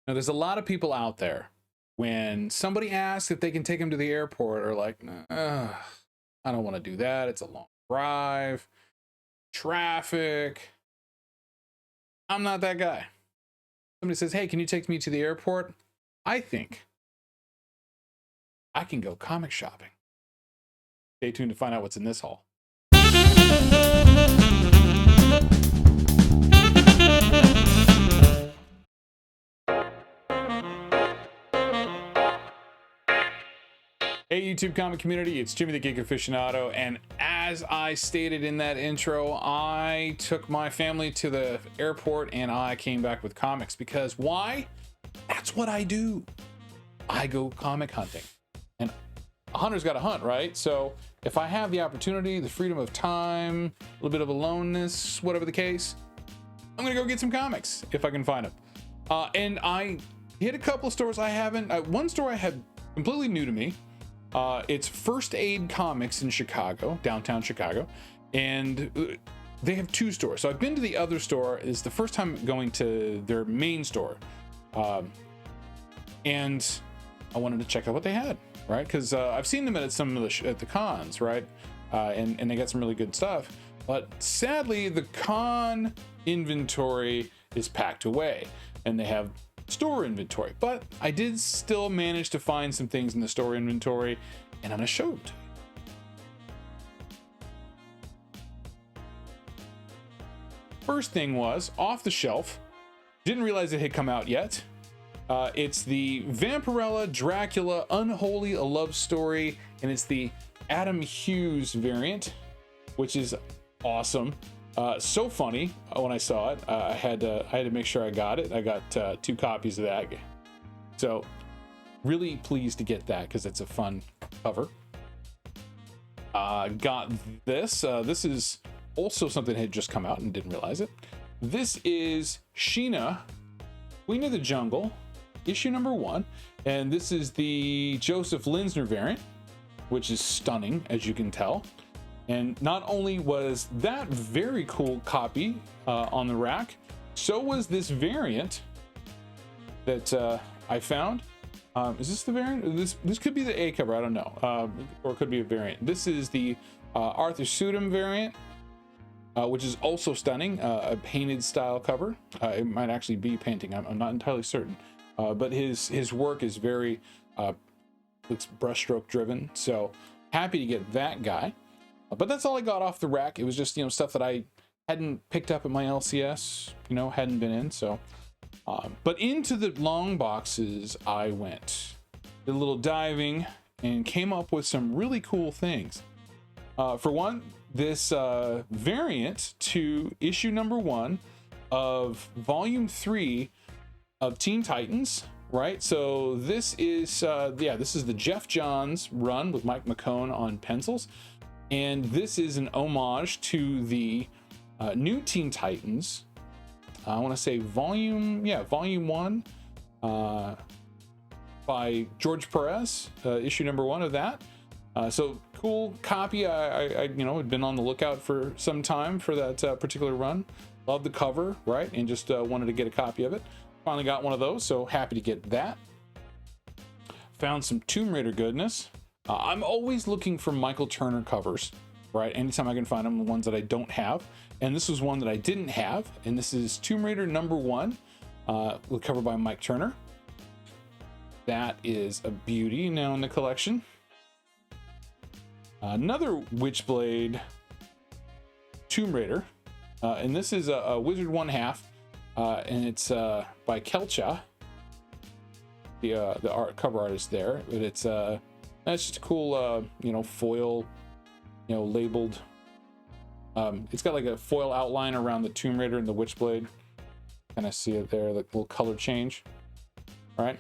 Now, there's a lot of people out there, when somebody asks if they can take them to the airport, are like, I don't want to do that. It's a long drive, traffic. I'm not that guy. Somebody says, hey, can you take me to the airport? I think I can go comic shopping. Stay tuned to find out what's in this haul. Hey YouTube comic community, it's Jimmy the Geek Aficionado, and as I stated in that intro, I took my family to the airport and I came back with comics. Because why? That's what I do. I go comic hunting, and a hunter's got to hunt, right? So if I have the opportunity, the freedom of time, a little bit of aloneness, whatever the case, I'm gonna go get some comics if I can find them. And I hit a couple of stores I haven't. One store I had completely new to me. It's First Aid Comics in Chicago, downtown Chicago, and they have two stores. So I've been to the other store. It's the first time going to their main store, and I wanted to check out what they had, right? Because I've seen them at some of the at the cons, right? And they got some really good stuff. But sadly, the con inventory is packed away, and they have store inventory. But I did still manage to find some things in the store inventory, and I'm gonna show it. First thing was off the shelf. Didn't realize it had come out yet. It's the Vampirella Dracula Unholy A Love Story, and it's the Adam Hughes variant, which is awesome. So funny when I saw it. I had to make sure I got it. I got 2 copies of that. So really pleased to get that because it's a fun cover. Got this. This is also something that had just come out and didn't realize it. This is Sheena, Queen of the Jungle, issue number 1, and this is the Joseph Linsner variant, which is stunning, as you can tell. And not only was that very cool copy on the rack, so was this variant that I found. Is this the variant? This could be the A cover, I don't know, or it could be a variant. This is the Arthur Sudum variant, which is also stunning, a painted style cover. It might actually be painting, I'm not entirely certain, but his work is very it's brushstroke driven, so happy to get that guy. But that's all I got off the rack. It was just, stuff that I hadn't picked up at my LCS, hadn't been in. So, but into the long boxes I went, did a little diving, and came up with some really cool things. For one, this variant to issue number 1 of volume 3 of Teen Titans. Right, so this is this is the Jeff Johns run with Mike McKone on pencils. And this is an homage to the new Teen Titans. I want to say volume 1 by George Perez, issue number 1 of that. So cool copy. I had been on the lookout for some time for that particular run. Love the cover, right? And just wanted to get a copy of it. Finally got one of those, so happy to get that. Found some Tomb Raider goodness. I'm always looking for Michael Turner covers, right? Anytime I can find them, the ones that I don't have. And this was one that I didn't have. And this is Tomb Raider number 1, covered by Mike Turner. That is a beauty now in the collection. Another Witchblade Tomb Raider. And this is a Wizard 1/2. And it's by Kelcha, the cover artist there. But it's that's just a cool, foil, labeled. It's got like a foil outline around the Tomb Raider and the Witchblade. Kind of see it there, the little color change. All right.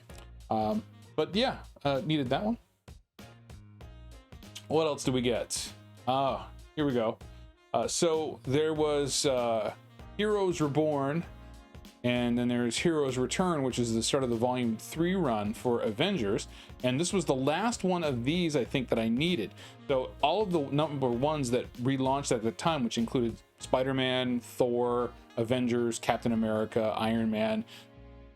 But yeah, needed that one. What else do we get? Here we go. So there was Heroes Reborn. And then there's Heroes Return, which is the start of the volume 3 run for Avengers. And this was the last one of these, I think, that I needed. So all of the number 1s that relaunched at the time, which included Spider-Man, Thor, Avengers, Captain America, Iron Man,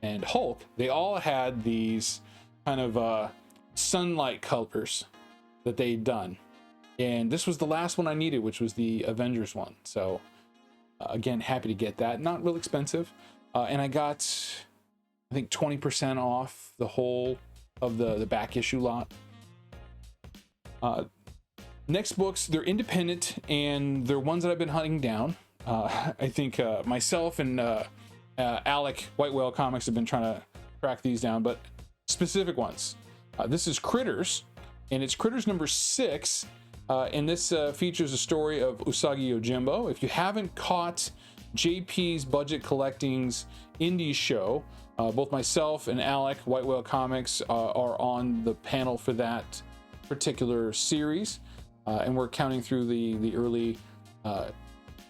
and Hulk, they all had these kind of sunlight colors that they'd done. And this was the last one I needed, which was the Avengers one. So again, happy to get that. Not real expensive. And I got, I think, 20% off the whole of the back issue lot. Next books, they're independent and they're ones that I've been hunting down. I think myself and Alec, White Whale Comics, have been trying to track these down, but specific ones. This is Critters, and it's Critters number 6. And this features a story of Usagi Yojimbo. If you haven't caught JP's Budget Collecting's indie show, both myself and Alec, White Whale Comics, are on the panel for that particular series. And we're counting through the early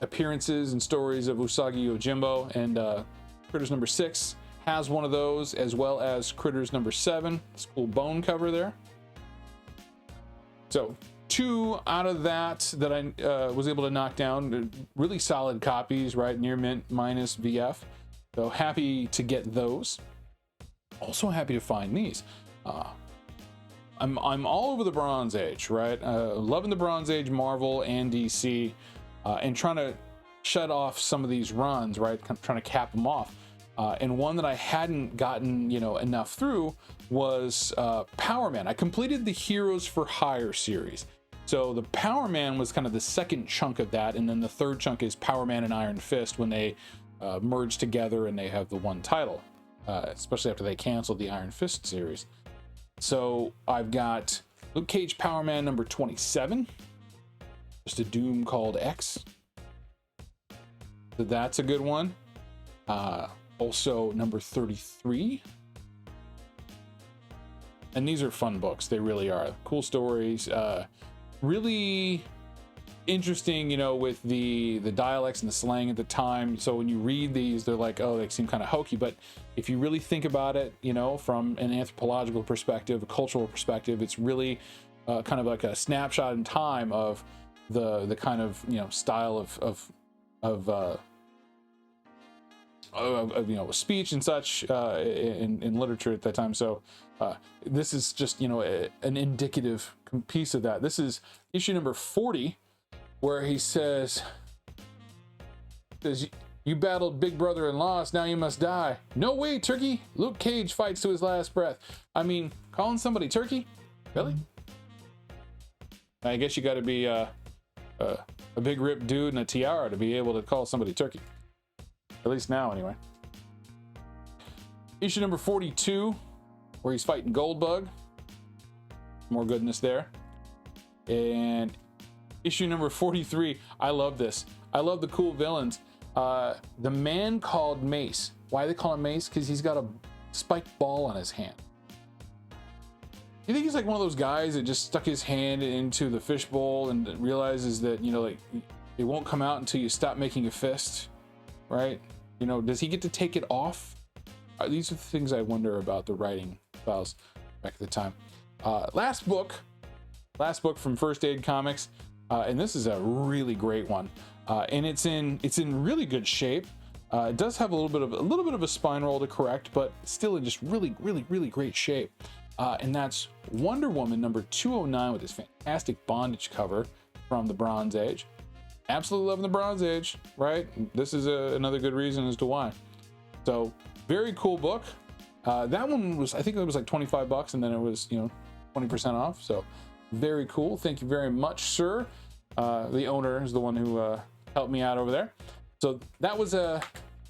appearances and stories of Usagi Yojimbo. And Critters number 6 has one of those, as well as Critters number 7. This cool bone cover there. So 2 out of that I was able to knock down. Really solid copies, right? Near mint minus VF. So happy to get those. Also happy to find these. I'm all over the Bronze Age, right? Loving the Bronze Age, Marvel and DC, and trying to shut off some of these runs, right? Trying to cap them off. And one that I hadn't gotten, enough through was Power Man. I completed the Heroes for Hire series. So the Power Man was kind of the second chunk of that, and then the third chunk is Power Man and Iron Fist when they merge together and they have the one title, especially after they canceled the Iron Fist series. So I've got Luke Cage Power Man number 27, just a Doom called X. So that's a good one. Also number 33. And these are fun books. They really are. Cool stories. Really interesting, with the dialects and the slang at the time. So when you read these, they're like, oh, they seem kind of hokey. But if you really think about it, from an anthropological perspective, a cultural perspective, it's really kind of like a snapshot in time of the kind of style of speech and such in literature at that time. So this is just an indicative piece of that. This is issue number 40, where he says, you battled Big Brother and lost, now you must die. No way, Turkey. Luke Cage fights to his last breath. I mean, calling somebody Turkey? Really? I guess you got to be a big ripped dude in a tiara to be able to call somebody Turkey. At least now, anyway. Issue number 42, where he's fighting Goldbug. More goodness there. And issue number 43, I love this. I love the cool villains. The Man Called Mace. Why they call him Mace? Because he's got a spiked ball on his hand. You think he's like one of those guys that just stuck his hand into the fishbowl and realizes that, it won't come out until you stop making a fist, right? Does he get to take it off? These are the things I wonder about the writing styles back at the time. Last book from First Aid Comics, and this is a really great one, and it's in really good shape. It does have a little bit of a spine roll to correct, but still in just really great shape. And that's Wonder Woman number 209 with this fantastic bondage cover from the Bronze Age. Absolutely loving the Bronze Age, right? This is another good reason as to why. So very cool book. That one was, I think it was like $25, and then it was 20% off. So very cool. Thank you very much, sir. The owner is the one who helped me out over there. So that was a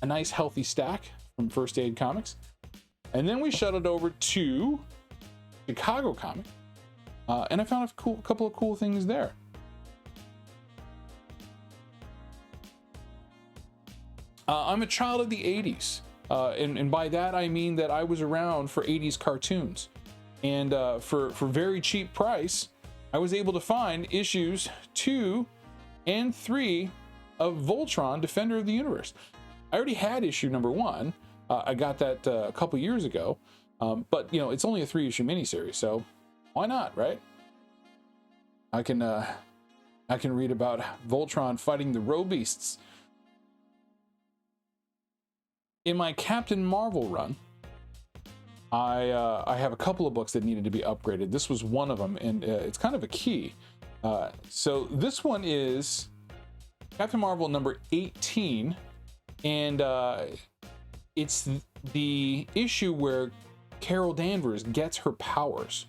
nice healthy stack from First Aid Comics. And then we shuttled over to Chicago Comic, and I found a couple of cool things there. I'm a child of the 80s, and by that I mean that I was around for 80s cartoons, and for very cheap price I was able to find issues 2 and 3 of Voltron, Defender of the Universe. I already had issue number 1. I got that a couple years ago, but it's only a 3-issue miniseries, so why not, right? I can read about Voltron fighting the Robeasts. In my Captain Marvel run, I have a couple of books that needed to be upgraded. This was one of them, and it's kind of a key. So this one is Captain Marvel number 18, and it's the issue where Carol Danvers gets her powers,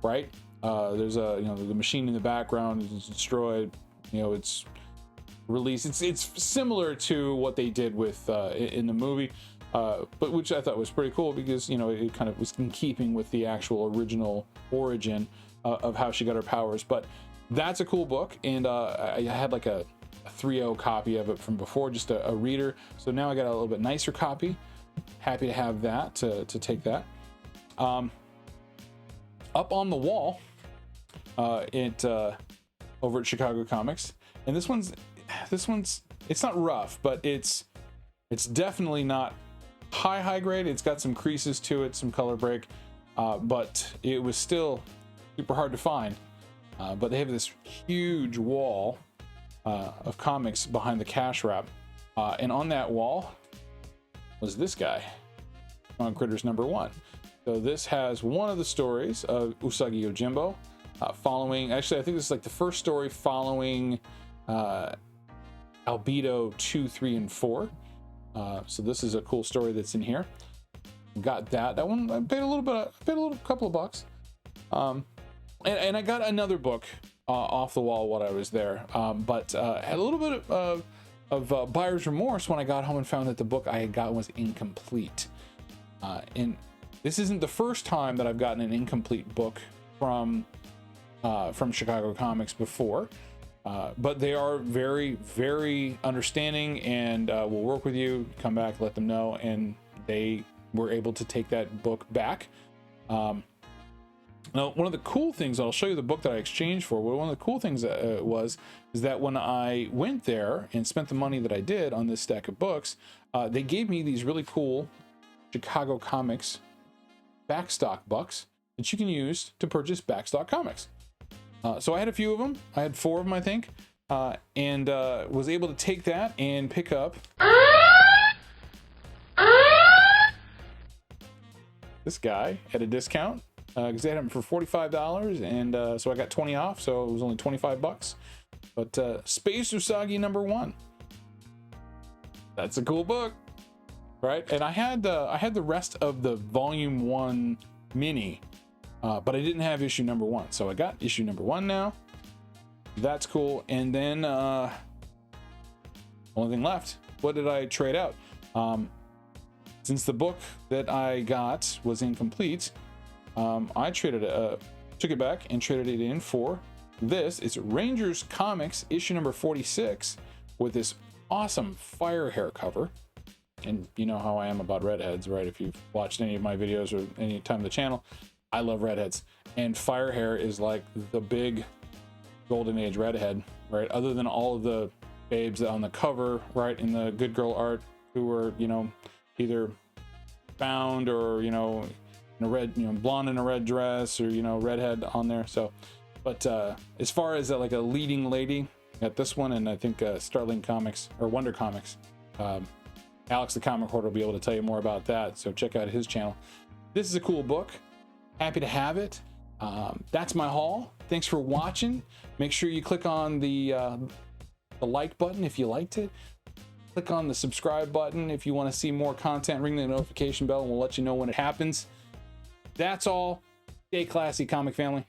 right? There's a, the machine in the background is destroyed, it's released. It's similar to what they did with in the movie, but which I thought was pretty cool because it kind of was in keeping with the actual original origin of how she got her powers. But that's a cool book, and I had like a 3.0 copy of it from before, just a reader. So now I got a little bit nicer copy. Happy to have that to take that. Up on the wall, over at Chicago Comics, and this one's it's not rough, but it's definitely not high grade. It's got some creases to it, some color break, but it was still super hard to find. But they have this huge wall of comics behind the cash wrap, and on that wall was this guy on Critters number 1. So this has one of the stories of Usagi Yojimbo, following, actually I think this is like the first story following Albedo 2, 3, and 4. So this is a cool story that's in here. Got that one. I paid a couple of bucks. And I got another book off the wall while I was there, but had a little bit of buyer's remorse when I got home and found that the book I had gotten was incomplete. And this isn't the first time that I've gotten an incomplete book from Chicago Comics before, but they are very, very understanding and will work with you. Come back, let them know, and they were able to take that book back. Now, one of the cool things, I'll show you the book that I exchanged for. One of the cool things is that when I went there and spent the money that I did on this stack of books, they gave me these really cool Chicago Comics backstock bucks that you can use to purchase backstock comics. So I had a few of them. I had 4 of them, I think, and was able to take that and pick up this guy at a discount, because they had them for $45, and so I got 20 off, so it was only 25 bucks. But Space Usagi number 1, that's a cool book, right? And I had the rest of the volume 1 mini, but I didn't have issue number 1, so I got issue number 1 now. That's cool. And then only thing left, what did I trade out? Since the book that I got was incomplete, I took it back and traded it in for this. It's Rangers Comics issue number 46 with this awesome fire hair cover. And you know how I am about redheads, right? If you've watched any of my videos or any time on the channel, I love redheads. And fire hair is like the big golden age redhead, right? Other than all of the babes on the cover, right, in the good girl art who were, either found or, in a red, blonde in a red dress or, redhead on there. So, but as far as like a leading lady, got this one, and I think Starling Comics or Wonder Comics. Alex the Comic Hoarder will be able to tell you more about that, so check out his channel. This is a cool book. Happy to have it. That's my haul. Thanks for watching. Make sure you click on the like button if you liked it. Click on the subscribe button if you want to see more content. Ring the notification bell and we'll let you know when it happens. That's all. Stay classy, comic family.